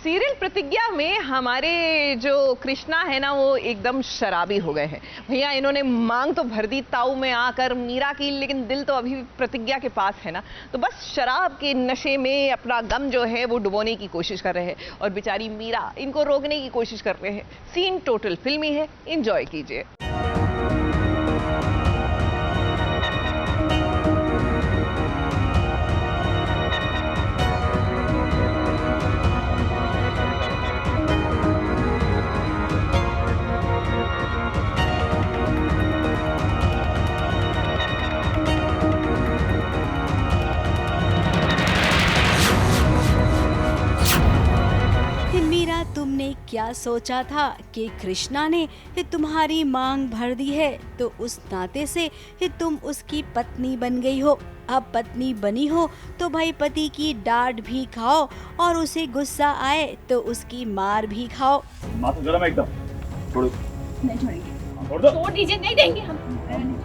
Serial प्रतिज्ञा में हमारे जो कृष्णा है ना वो एकदम शराबी हो गए हैं भैया। इन्होंने मांग तो भर दी ताऊ में आकर मीरा की, लेकिन दिल तो अभी प्रतिज्ञा के पास है ना। तो बस शराब के नशे में अपना गम जो है वो डुबोने की कोशिश कर रहे हैं और बेचारी मीरा इनको रोकने की कोशिश कर रहे हैं। सीन टोटल फिल्मी है, एंजॉय कीजिए। मीरा, तुमने क्या सोचा था कि कृष्णा ने तुम्हारी मांग भर दी है तो उस नाते से तुम उसकी पत्नी बन गई हो। अब पत्नी बनी हो तो भाई पति की डांट भी खाओ और उसे गुस्सा आए तो उसकी मार भी खाओ। माथा गरम है एकदम। छोड़ो। नहीं छोड़ेंगे। छोड़ दो। छोड़ दीजिए, नहीं देंगे हम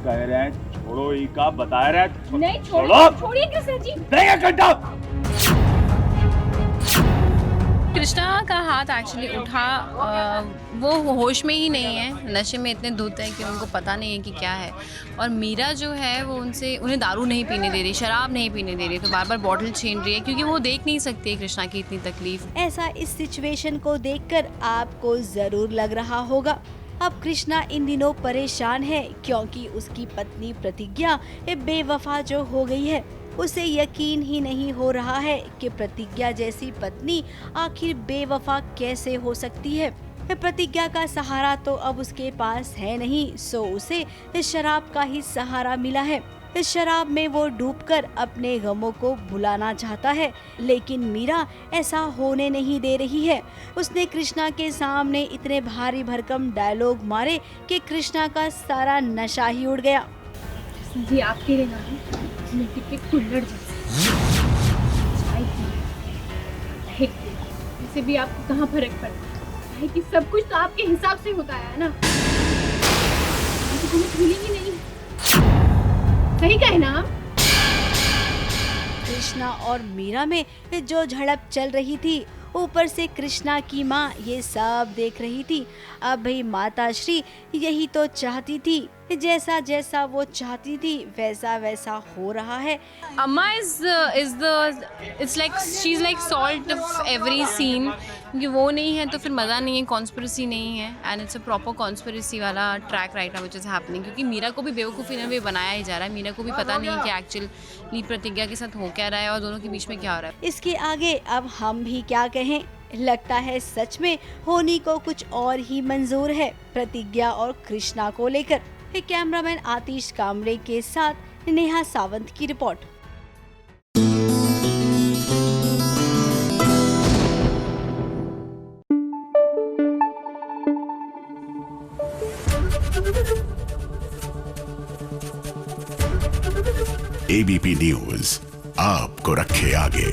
कह रहे हैं छोड़ो ही का बता रहे हैं। नहीं छोड़ो। छोड़िए कृष्णा जी। देंगे घंटा। कृष्णा का हाथ एक्चुअली उठा, वो होश में ही नहीं है, नशे में इतने धुत है कि उनको पता नहीं है कि क्या है। और मीरा जो है वो उन्हें दारू नहीं पीने दे रही, शराब नहीं पीने दे रही, तो बार बार बॉटल छीन रही है क्योंकि वो देख नहीं सकती कृष्णा की इतनी तकलीफ। ऐसा इस सिचुएशन को देखकर आपको जरूर लग रहा होगा। अब कृष्णा इन दिनों परेशान है क्योंकि उसकी पत्नी प्रतिज्ञा बेवफा जो हो गई है। उसे यकीन ही नहीं हो रहा है कि प्रतिज्ञा जैसी पत्नी आखिर बेवफा कैसे हो सकती है। प्रतिज्ञा का सहारा तो अब उसके पास है नहीं, सो उसे शराब का ही सहारा मिला है। इस शराब में वो डूबकर अपने गमों को भुलाना चाहता है, लेकिन मीरा ऐसा होने नहीं दे रही है। उसने कृष्णा के सामने इतने भारी भरकम डायलॉग मारे कि कृष्णा का सारा नशा ही उड़ गया। जी आपके लिए ना मिट्टी के कुल्हड़ जैसे भी आपको कहाँ फर्क पड़ता है कि सब कुछ तो आपके हिसाब से होता है ना। तो भूलेंगे नहीं, सही कहे ना आप। कृष्णा और मीरा में जो झड़प चल रही थी, ऊपर से कृष्णा की माँ ये सब देख रही थी। अब भाई माता श्री यही तो चाहती थी, जैसा जैसा वो चाहती थी वैसा वैसा हो रहा है। Um it's like she is like salt of every scene, क्योंकि वो नहीं है तो फिर मज़ा नहीं है, कॉन्स्पिरेसी नहीं है। And it's a proper conspiracy वाला track right now which is happening, क्योंकि मीरा को भी बेवकूफ़ी में भी बनाया ही जा रहा है। मीरा को भी पता नहीं है कि एक्चुअली प्रतिज्ञा के साथ हो क्या रहा है और दोनों के बीच में क्या हो रहा है। इसके आगे अब हम भी क्या कहें, लगता है सच में होनी को कुछ और ही मंजूर है प्रतिज्ञा और कृष्णा को लेकर। कैमरामैन आतिश कामरे के साथ नेहा सावंत की रिपोर्ट। एबीपी न्यूज आपको रखे आगे।